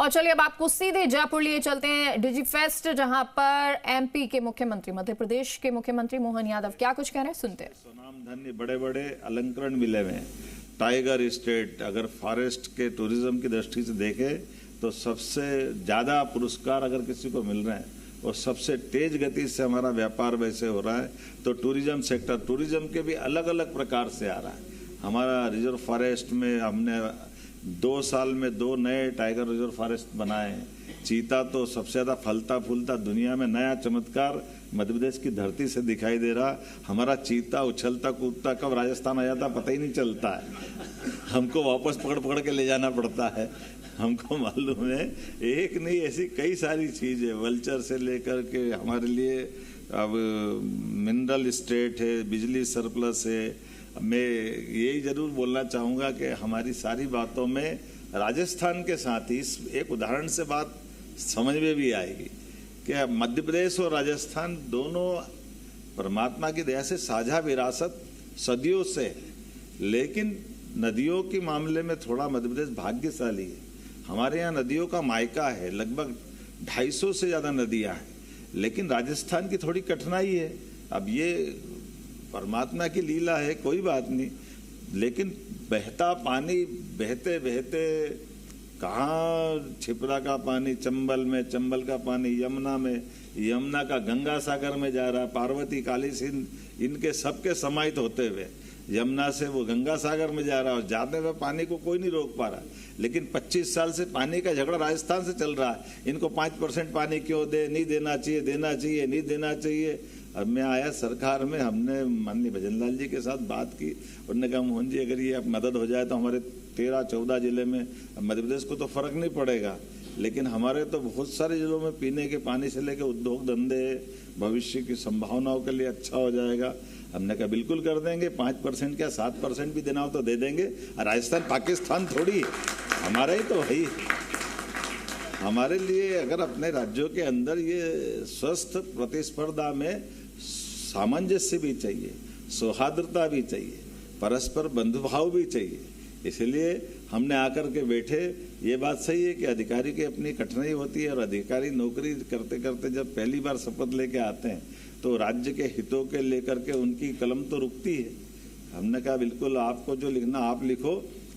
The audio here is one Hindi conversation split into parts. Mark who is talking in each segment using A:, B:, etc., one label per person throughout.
A: और चलिए अब आपको सीधे जयपुर लिए चलते हैं, डिजीफेस्ट, जहां पर एमपी के मुख्यमंत्री, मध्य प्रदेश के मुख्यमंत्री मोहन यादव क्या कुछ कह रहे हैं, सुनते हैं।
B: सुनाम धन्य बड़े बड़े अलंकरण मिले हुए हैं। टाइगर स्टेट अगर फॉरेस्ट के टूरिज्म की दृष्टि से देखे तो सबसे ज्यादा पुरस्कार अगर किसी को मिल रहे हैं और सबसे तेज गति से हमारा व्यापार वैसे हो रहा है। तो टूरिज्म सेक्टर, टूरिज्म के भी अलग अलग प्रकार से आ रहा है। हमारा रिजर्व फॉरेस्ट में हमने 2 साल में 2 नए टाइगर रिजर्व फॉरेस्ट बनाए हैं। चीता तो सबसे ज्यादा फलता फूलता दुनिया में नया चमत्कार मध्य प्रदेश की धरती से दिखाई दे रहा। हमारा चीता उछलता कूदता कब राजस्थान आ जाता पता ही नहीं चलता है। हमको वापस पकड़ पकड़ के ले जाना पड़ता है। हमको मालूम है एक नहीं ऐसी कई सारी चीजें, वल्चर से लेकर के हमारे लिए अब मिनरल स्टेट है, बिजली सरप्लस है। मैं यही जरूर बोलना चाहूँगा कि हमारी सारी बातों में राजस्थान के साथ ही एक उदाहरण से बात समझ में भी आएगी कि मध्य प्रदेश और राजस्थान दोनों परमात्मा की दया से साझा विरासत सदियों से, लेकिन नदियों के मामले में थोड़ा मध्य प्रदेश भाग्यशाली है। हमारे यहाँ नदियों का मायका है, लगभग 250 से ज़्यादा नदियाँ हैं, लेकिन राजस्थान की थोड़ी कठिनाई है। अब ये परमात्मा की लीला है, कोई बात नहीं, लेकिन बहता पानी बहते बहते कहाँ छिपरा का पानी चंबल में, चंबल का पानी यमुना में, यमुना का गंगा सागर में जा रहा है, पार्वती काली सिंध इनके सबके समाहित होते हुए यमुना से वो गंगा सागर में जा रहा है और जाते हुए पानी को कोई नहीं रोक पा रहा। लेकिन 25 साल से पानी का झगड़ा राजस्थान से चल रहा है। इनको 5% पानी क्यों दे, नहीं देना चाहिए, देना चाहिए, नहीं देना चाहिए। अब मैं आया सरकार में, हमने माननीय भजन लाल जी के साथ बात की। उन्होंने कहा मोहन जी अगर ये मदद हो जाए तो हमारे 13-14 जिले में, मध्य प्रदेश को तो फर्क नहीं पड़ेगा, लेकिन हमारे तो बहुत सारे जिलों में पीने के पानी से लेकर उद्योग धंधे भविष्य की संभावनाओं के लिए अच्छा हो जाएगा। हमने कहा बिल्कुल कर देंगे, 5% क्या 7% भी देना हो तो दे देंगे। राजस्थान पाकिस्तान थोड़ी है, हमारा ही तो वही। हमारे लिए अगर अपने राज्यों के अंदर ये स्वस्थ प्रतिस्पर्धा में सामंजस्य भी चाहिए, सौहार्दता भी चाहिए, परस्पर बंधुभाव भी चाहिए। इसलिए हमने आकर के बैठे। ये बात सही है कि अधिकारी की अपनी कठिनाई होती है और अधिकारी नौकरी करते करते जब पहली बार शपथ लेके आते हैं तो राज्य के हितों के लेकर के उनकी कलम तो रुकती है। हमने कहा बिल्कुल आपको जो लिखना आप लिखो,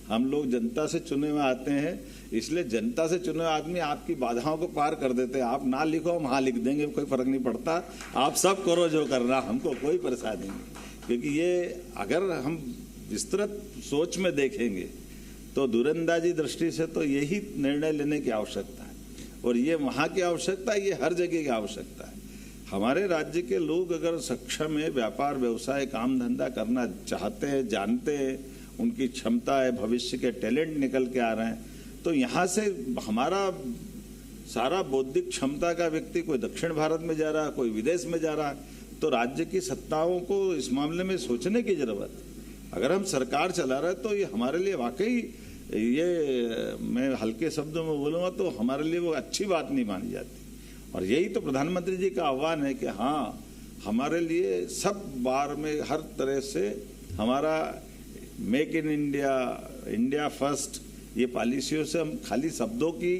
B: हम लोग जनता से चुने हुए आते हैं, इसलिए जनता से चुने हुए आदमी आपकी बाधाओं को पार कर देते हैं। आप ना लिखो हम हाँ लिख देंगे, कोई फर्क नहीं पड़ता, आप सब करो जो करना, हमको कोई परेशानी नहीं। क्योंकि ये अगर हम विस्तृत सोच में देखेंगे तो दूरंदाजी दृष्टि से तो यही निर्णय लेने की आवश्यकता है और ये वहाँ की आवश्यकता है, ये हर जगह की आवश्यकता है। हमारे राज्य के लोग अगर सक्षम है, व्यापार व्यवसाय काम धंधा करना चाहते हैं, जानते हैं, उनकी क्षमता है, भविष्य के टैलेंट निकल के आ रहे हैं, तो यहाँ से हमारा सारा बौद्धिक क्षमता का व्यक्ति कोई दक्षिण भारत में जा रहा है, कोई विदेश में जा रहा है, तो राज्य की सत्ताओं को इस मामले में सोचने की जरूरत है। अगर हम सरकार चला रहे तो ये हमारे लिए वाकई, ये मैं हल्के शब्दों में बोलूँगा तो हमारे लिए वो अच्छी बात नहीं मानी जाती। और यही तो प्रधानमंत्री जी का आह्वान है कि हाँ हमारे लिए सब बार में हर तरह से हमारा make in India, India first, ये पॉलिसियों से हम खाली शब्दों की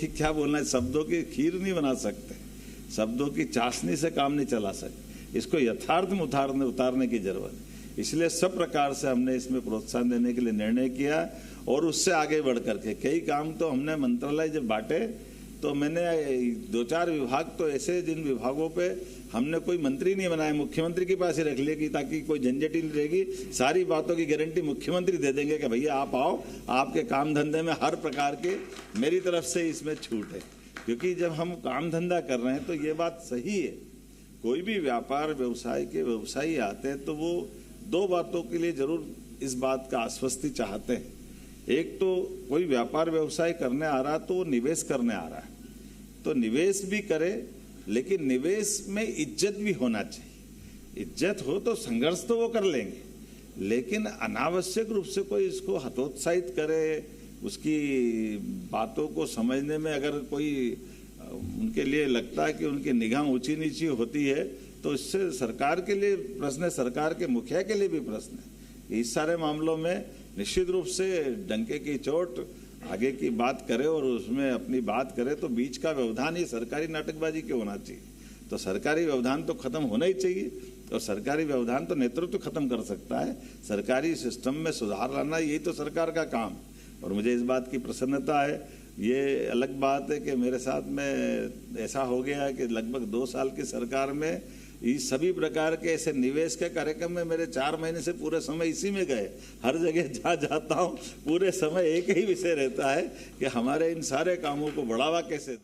B: क्या बोलना है, शब्दों की खीर नहीं बना सकते, शब्दों की चाशनी से काम नहीं चला सकते। इसको यथार्थ में उतारने की जरूरत है। इसलिए सब प्रकार से हमने इसमें प्रोत्साहन देने के लिए निर्णय किया और उससे आगे बढ़ करके कई काम तो हमने मंत्रालय जब बांटे तो मैंने 2-4 विभाग तो ऐसे, जिन विभागों पे हमने कोई मंत्री नहीं बनाया, मुख्यमंत्री के पास ही रख लिया कि ताकि कोई झंझट ही नहीं रहेगी, सारी बातों की गारंटी मुख्यमंत्री दे देंगे कि भैया आप आओ, आपके काम धंधे में हर प्रकार के मेरी तरफ से इसमें छूट है। क्योंकि जब हम काम धंधा कर रहे हैं तो ये बात सही है, कोई भी व्यापार व्यवसाय के व्यवसायी आते हैं तो वो 2 बातों के लिए जरूर इस बात का आश्वस्ति चाहते हैं। एक तो कोई व्यापार व्यवसाय करने आ रहा तो वो निवेश करने आ रहा है, तो निवेश भी करे, लेकिन निवेश में इज्जत भी होना चाहिए। इज्जत हो तो संघर्ष तो वो कर लेंगे, लेकिन अनावश्यक रूप से कोई इसको हतोत्साहित करे, उसकी बातों को समझने में अगर कोई उनके लिए लगता है कि उनकी निगाह ऊंची नीची होती है तो इससे सरकार के लिए प्रश्न है, सरकार के मुखिया के लिए भी प्रश्न है। इस सारे मामलों में निश्चित रूप से डंके की चोट आगे की बात करे और उसमें अपनी बात करे तो बीच का व्यवधान ये सरकारी नाटकबाजी क्यों होना चाहिए? तो सरकारी व्यवधान तो खत्म होना ही चाहिए, और सरकारी व्यवधान तो नेतृत्व खत्म कर सकता है। सरकारी सिस्टम में सुधार लाना यही तो सरकार का काम। और मुझे इस बात की प्रसन्नता है। ये अलग बात है कि मेरे साथ में ऐसा हो गया कि लगभग 2 साल की सरकार में इस सभी प्रकार के ऐसे निवेश के कार्यक्रम में मेरे 4 महीने से पूरे समय इसी में गए। हर जगह जहाँ जाता हूँ पूरे समय एक ही विषय रहता है कि हमारे इन सारे कामों को बढ़ावा कैसे